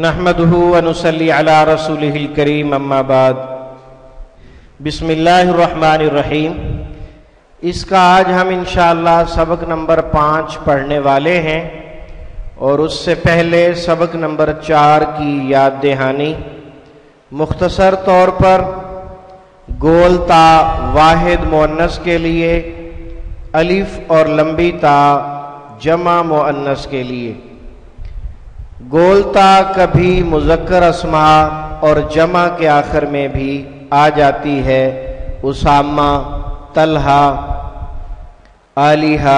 نحمدہ ونصلی علی رسولہ الکریم اما بعد بسم اللہ الرحمن الرحیم۔ اس کا آج ہم انشاءاللہ سبق نمبر 5 پڑھنے والے ہیں، اور اس سے پہلے سبق نمبر 4 کی یاد دہانی۔ مختصر طور پر گول تا واحد مؤنث کے لیے، الف اور لمبی تا جمع مؤنث کے لیے۔ گول تا کبھی مذکر اسماء اور جمع کے آخر میں بھی آ جاتی ہے، اسامہ، طلحہ، عالیہ،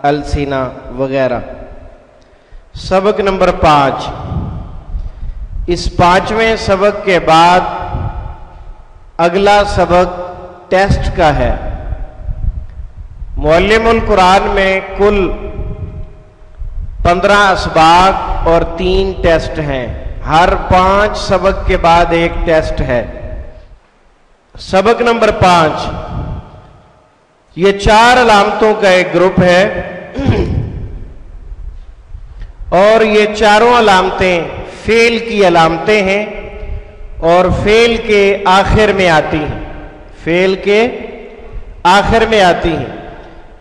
السنہ وغیرہ۔ سبق نمبر 5۔ اس 5ویں سبق کے بعد اگلا سبق ٹیسٹ کا ہے۔ معلم القرآن میں کل 15 اسباق اور 3 ٹیسٹ ہیں۔ ہر 5 سبق کے بعد ایک ٹیسٹ ہے۔ سبق نمبر 5، یہ 4 علامتوں کا ایک گروپ ہے، اور یہ چاروں علامتیں فعل کی علامتیں ہیں اور فعل کے آخر میں آتی ہیں، فعل کے آخر میں آتی ہیں۔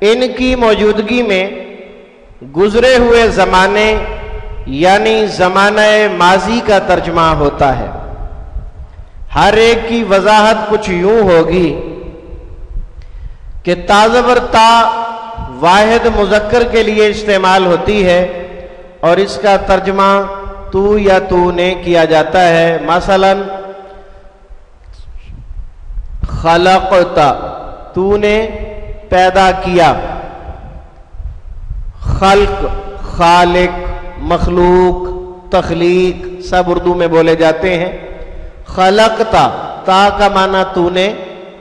ان کی موجودگی میں گزرے ہوئے زمانے یعنی زمانہ ماضی کا ترجمہ ہوتا ہے۔ ہر ایک کی وضاحت کچھ یوں ہوگی کہ تا زبر تا واحد مذکر کے لیے استعمال ہوتی ہے، اور اس کا ترجمہ تو یا تو نے کیا جاتا ہے۔ مثلا خلقتا، تو نے پیدا کیا۔ خلق، خالق، مخلوق، تخلیق سب اردو میں بولے جاتے ہیں۔ خلقتا، تا کا معنی تو نے،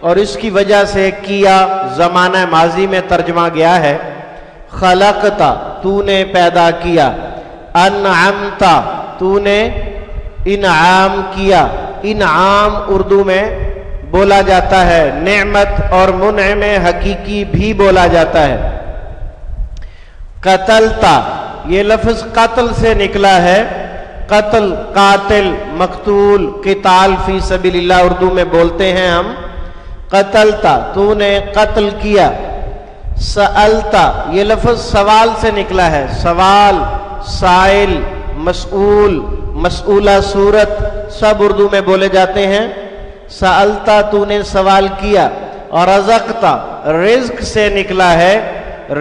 اور اس کی وجہ سے کیا زمانہ ماضی میں ترجمہ گیا ہے۔ خلقتا، تو نے پیدا کیا۔ انعمتا، تو نے انعام کیا۔ انعام اردو میں بولا جاتا ہے، نعمت اور منعم حقیقی بھی بولا جاتا ہے۔ قتلتا، یہ لفظ قتل سے نکلا ہے۔ قتل، قاتل، مقتول، قتال فی سبیل اللہ اردو میں بولتے ہیں ہم۔ قتلتا، تو نے قتل کیا۔ سألتا، یہ لفظ سوال سے نکلا ہے۔ سوال، سائل، مسئول، مسئولہ صورت سب اردو میں بولے جاتے ہیں۔ سألتا، تو نے سوال کیا۔ اور رزقتا، رزق سے نکلا ہے۔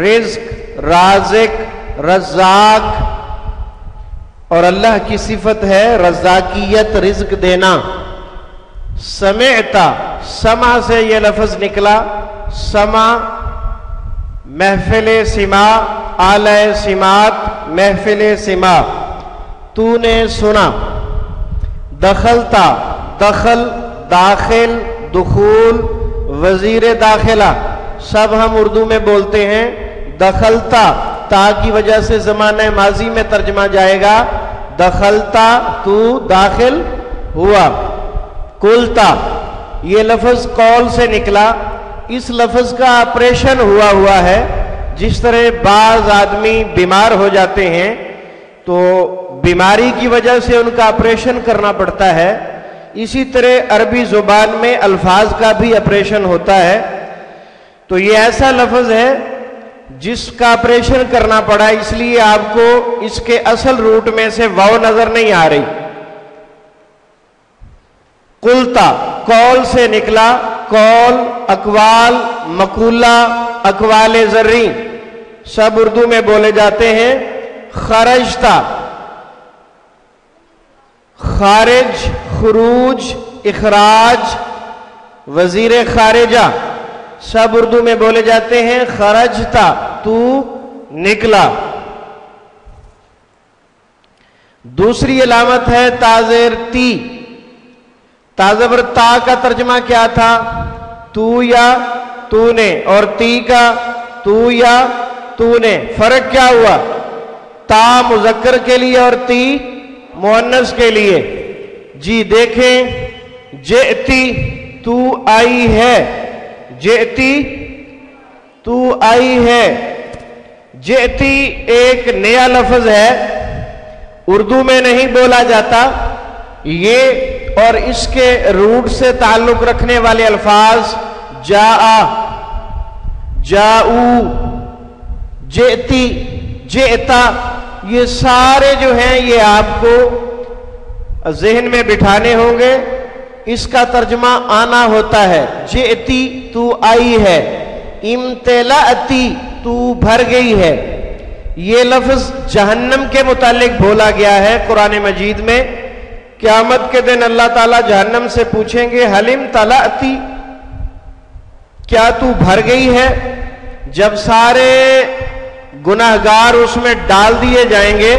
رزق، رازق، رزاق، اور اللہ کی صفت ہے رزاقیت، رزق دینا۔ سمعتا، سمع سے یہ لفظ نکلا۔ سمع، محفل سماع، اعلی سماعت، محفل سماع، تو نے سنا۔ دخلتا، دخل، داخل، دخول، وزیر داخلہ سب ہم اردو میں بولتے ہیں۔ دخلتا، تا کی وجہ سے زمانہ ماضی میں ترجمہ جائے گا۔ دخلتا، تو داخل ہوا۔ قلتا، یہ لفظ قول سے نکلا۔ اس لفظ کا آپریشن ہوا ہے۔ جس طرح بعض آدمی بیمار ہو جاتے ہیں تو بیماری کی وجہ سے ان کا آپریشن کرنا پڑتا ہے، اسی طرح عربی زبان میں الفاظ کا بھی آپریشن ہوتا ہے۔ تو یہ ایسا لفظ ہے جس کا آپریشن کرنا پڑا، اس لیے آپ کو اس کے اصل روٹ میں سے واو نظر نہیں آ رہی۔ قلتا، قول سے نکلا۔ قول، اقوال، مقولہ، اقوال زرعی سب اردو میں بولے جاتے ہیں۔ خرجتا، خارج، خروج، اخراج، وزیر خارجہ سب اردو میں بولے جاتے ہیں۔ خرجتا، تو نکلا۔ دوسری علامت ہے تا زیر تی۔ تا زبر تا کا ترجمہ کیا تھا؟ تو یا تو نے، اور تی کا تو یا تو نے۔ فرق کیا ہوا؟ تا مذکر کے لیے اور تی مؤنث کے لیے۔ جی دیکھیں، جئتی، تو آئی ہے۔ جئتی، تو آئی ہے۔ جئتی ایک نیا لفظ ہے، اردو میں نہیں بولا جاتا. یہ اور اس کے روٹ سے تعلق رکھنے والے الفاظ جاء، جاؤ، جئتی، جئتا، یہ سارے جو ہیں یہ آپ کو ذہن میں بٹھانے ہوں گے. اس کا ترجمہ آنا ہوتا ہے. جئتی تو آئی ہے، امتلأتی تو بھر گئی ہے. یہ لفظ جہنم کے متعلق بولا گیا ہے قرآن مجید میں. قیامت کے دن اللہ تعالیٰ جہنم سے پوچھیں گے حل امتلأتی، کیا تو بھر گئی ہے؟ جب سارے گناہگار اس میں ڈال دیے جائیں گے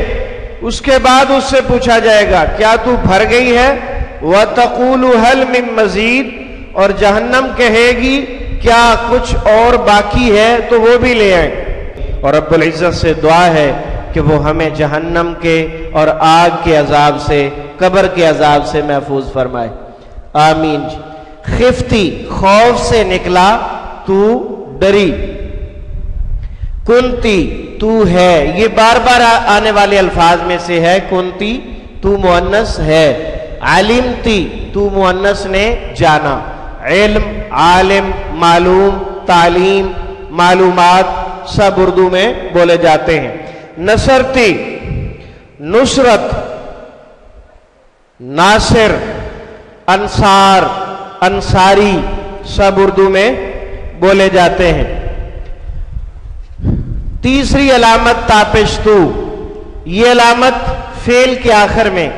اس کے بعد اس سے پوچھا جائے گا کیا تو بھر گئی ہے؟ وَتَقُولُ هَلْ مِن مَزِيدٍ، اور جہنم کہے گی کیا کچھ اور باقی ہے تو وہ بھی لے آئیں. اور رب العزت سے دعا ہے کہ وہ ہمیں جہنم کے اور آگ کے عذاب سے، قبر کے عذاب سے محفوظ فرمائے. آمین. خفتی، خوف سے نکلا، تو ڈری. کنتی، تو ہے، یہ بار بار آنے والے الفاظ میں سے ہے. کنتی تو مؤنث ہے. علمتی تو مؤنث نے جانا. علم، عالم، معلوم، تعلیم، معلومات سب اردو میں بولے جاتے ہیں. نصرتی، نصرت، ناصر، انصار، انصاری سب اردو میں بولے جاتے ہیں. تیسری علامت تاپشتو، یہ علامت فعل کے آخر میں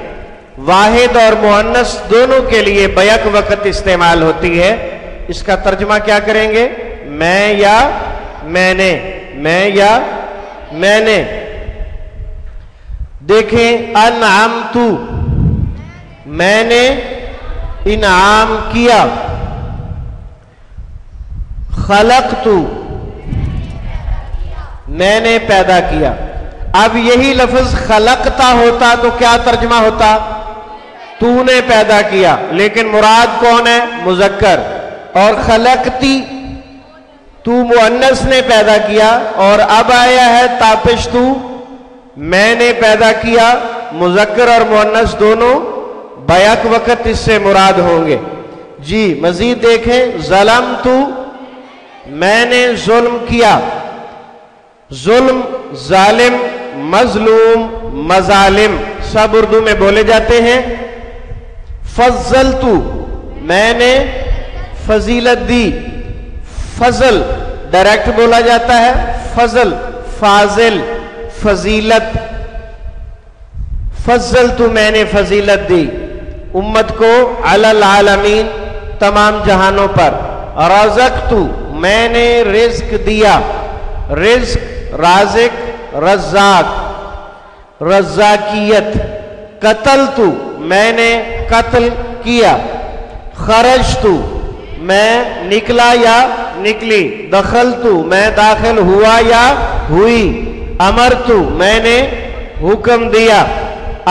واحد اور مؤنث دونوں کے لیے بیک وقت استعمال ہوتی ہے. اس کا ترجمہ کیا کریں گے؟ میں یا میں نے، میں یا میں نے. دیکھیں انعمتو، میں نے انعام کیا. خلقتو، میں نے پیدا کیا. اب یہی لفظ خلقتا ہوتا تو کیا ترجمہ ہوتا؟ تو نے پیدا کیا، لیکن مراد کون ہے؟ مذکر. اور خلقتی تو مؤنث نے پیدا کیا، اور اب آیا ہے تاپشتو، میں نے پیدا کیا. مذکر اور مؤنث دونوں بیک وقت اس سے مراد ہوں گے. جی مزید دیکھیں. ظلمتو، میں نے ظلم کیا. ظلم، ظالم، مظلوم، مظالم سب اردو میں بولے جاتے ہیں. فضلتو، میں نے فضیلت دی. فضل ڈائریکٹ بولا جاتا ہے. فضل، فاضل، فضیلت. فضلتو، میں نے فضیلت دی امت کو علی العالمین، تمام جہانوں پر. رزقتو، میں نے رزق دیا. رزق، رازق، رزاق، رزاقیت. قتلتو، میں نے قتل کیا. خرجتو، میں نکلا یا نکلی. دخلتو، میں داخل ہوا یا ہوئی. امرتو، میں نے حکم دیا.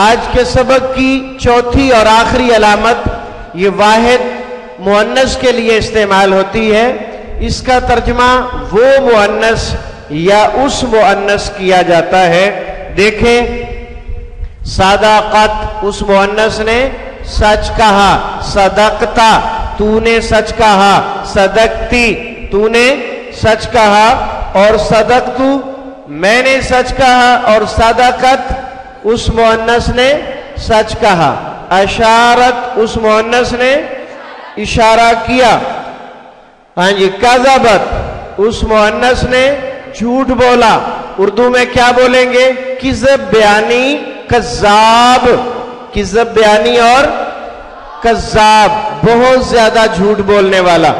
آج کے سبق کی چوتھی اور آخری علامت یہ واحد مؤنث کے لیے استعمال ہوتی ہے. اس کا ترجمہ وہ مؤنث یا اس مؤنث کیا جاتا ہے. دیکھیں صداقت، اس مؤنث نے سچ کہا. صدقتا، تو نے سچ کہا. صدقتی، تو نے سچ کہا. اور صدقتو، میں نے سچ کہا. اور صدقت، اس مؤنث نے سچ کہا. اشارت، اس مؤنث نے اشارہ کیا. ہاں جی. کذبت، اس مؤنث نے جھوٹ بولا. اردو میں کیا بولیں گے؟ کذب بیانی، کذاب. کذب بیانی اور کذاب، بہت زیادہ جھوٹ بولنے والا.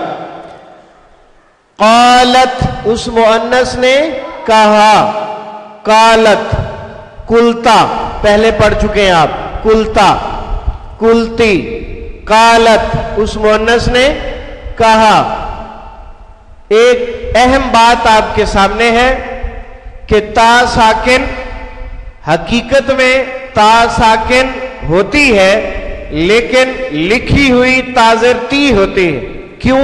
قالت، اس مؤنث نے کہا. قالت، کلتا، پہلے پڑھ چکے ہیں آپ. کلتا، کلتی. قالت، اس مؤنث نے کہا. ایک اہم بات آپ کے سامنے ہے کہ تا ساکن حقیقت میں تا ساکن ہوتی ہے لیکن لکھی ہوئی تاظر تی ہوتی ہے. کیوں؟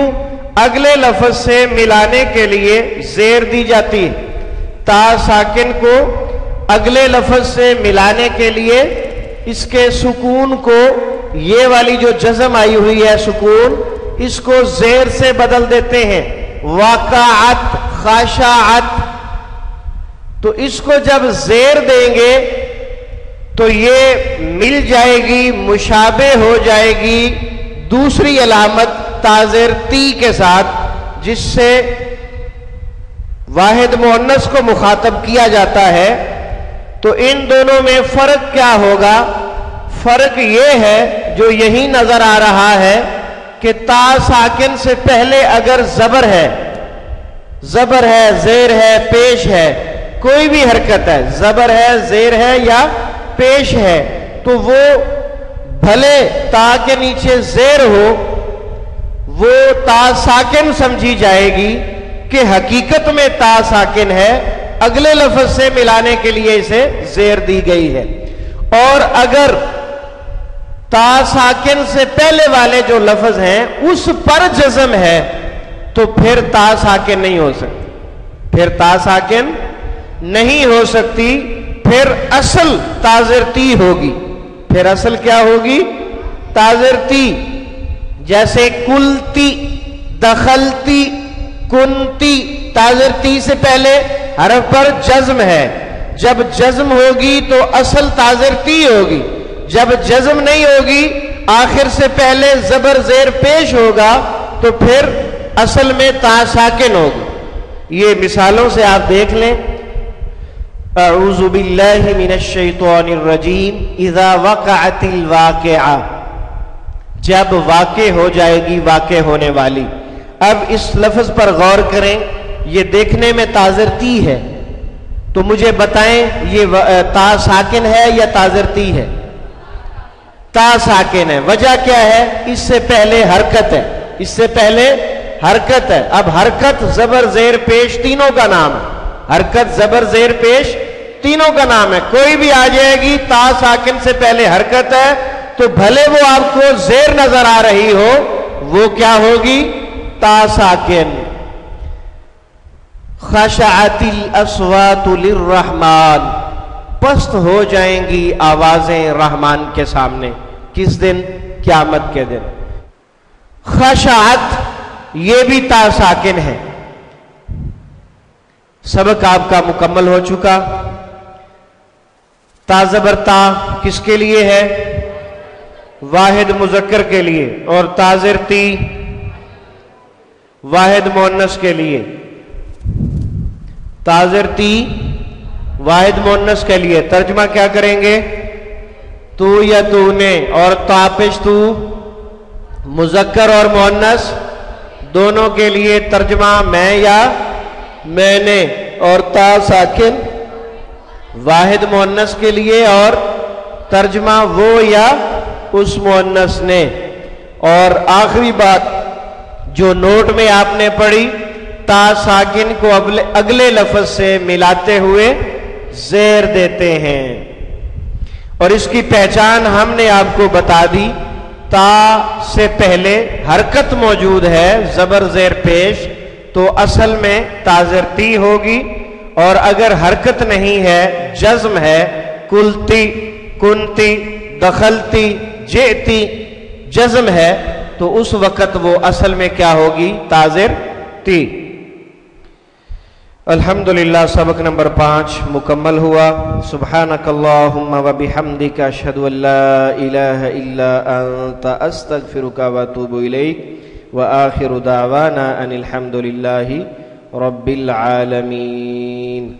اگلے لفظ سے ملانے کے لیے زیر دی جاتی ہے. تا ساکن کو اگلے لفظ سے ملانے کے لیے اس کے سکون کو، یہ والی جو جزم آئی ہوئی ہے سکون، اس کو زیر سے بدل دیتے ہیں، وقعت خاشعت. تو اس کو جب زیر دیں گے تو یہ مل جائے گی، مشابہ ہو جائے گی دوسری علامت تاظر تی کے ساتھ، جس سے واحد مؤنث کو مخاطب کیا جاتا ہے. تو ان دونوں میں فرق کیا ہوگا؟ فرق یہ ہے جو یہی نظر آ رہا ہے کہ تا ساکن سے پہلے اگر زبر ہے، زیر ہے، پیش ہے، کوئی بھی حرکت ہے، زبر ہے، زیر ہے یا پیش ہے، تو وہ بھلے تا کے نیچے زیر ہو، وہ تا ساکن سمجھی جائے گی کہ حقیقت میں تا ساکن ہے، اگلے لفظ سے ملانے کے لیے اسے زیر دی گئی ہے. اور اگر تا ساکن سے پہلے والے جو لفظ ہیں اس پر جزم ہے تو پھر تا ساکن نہیں ہو سکتی، پھر تا ساکن نہیں ہو سکتی، پھر اصل تاظر تی ہوگی. پھر اصل کیا ہوگی؟ تاظر تی. جیسے کلتی، دخلتی، کنتی، تاظر تی سے پہلے حرف پر جزم ہے، جب جزم ہوگی تو اصل تاظر تی ہوگی. جب جزم نہیں ہوگی، آخر سے پہلے زبر زیر پیش ہوگا تو پھر اصل میں تا ساکن ہوگی. یہ مثالوں سے آپ دیکھ لیں. اعوذ باللہ من الشیطان الرجیم اذا وقعت الواقعہ، جب واقع ہو جائے گی واقع ہونے والی. اب اس لفظ پر غور کریں، یہ دیکھنے میں تاظر تی ہے، تو مجھے بتائیں یہ تا ساکن ہے یا تاظر تی ہے؟ تا ساکن ہے. وجہ کیا ہے؟ اس سے پہلے حرکت ہے، اس سے پہلے حرکت ہے. اب حرکت زبر زیر پیش تینوں کا نام ہے، حرکت زبر زیر پیش تینوں کا نام ہے. کوئی بھی آ جائے گی، تا ساکن سے پہلے حرکت ہے تو بھلے وہ آپ کو زیر نظر آ رہی ہو، وہ کیا ہوگی؟ تا ساکن. خشعت الاصوات للرحمن، پست ہو جائیں گی آوازیں رحمان کے سامنے. کس دن؟ قیامت کے دن. خشعت یہ بھی تا ساکن ہے. سبق آپ کا مکمل ہو چکا. تا زبر تا کس کے لیے ہے؟ واحد مذکر کے لیے، اور تاظر تی واحد مؤنث کے لیے. تاظر تی واحد مؤنث کے لیے ترجمہ کیا کریں گے؟ تو یا تو نے، اور تاپش تو مذکر اور مؤنث دونوں کے لیے ترجمہ میں یا میں نے، اور تا ساکن واحد مؤنث کے لیے اور ترجمہ وہ یا اس مؤنث نے. اور آخری بات جو نوٹ میں آپ نے پڑھی، تا ساکن کو اگلے لفظ سے ملاتے ہوئے زیر دیتے ہیں، اور اس کی پہچان ہم نے آپ کو بتا دی. تا سے پہلے حرکت موجود ہے، زبر زیر پیش، تو اصل میں تاظر تی ہوگی. اور اگر حرکت نہیں ہے، جزم ہے، کلتی، کنتی، دخلتی، جئتی، جزم ہے، تو اس وقت وہ اصل میں کیا ہوگی؟ تاظر تی. الحمدللہ سبق نمبر 5 مکمل ہوا. سبحانک اللہم و بحمدک اشہد ان لا الہ الا انت استغفرک و اتوب الیک وآخر دعوانا ان الحمدللہ رب العالمین.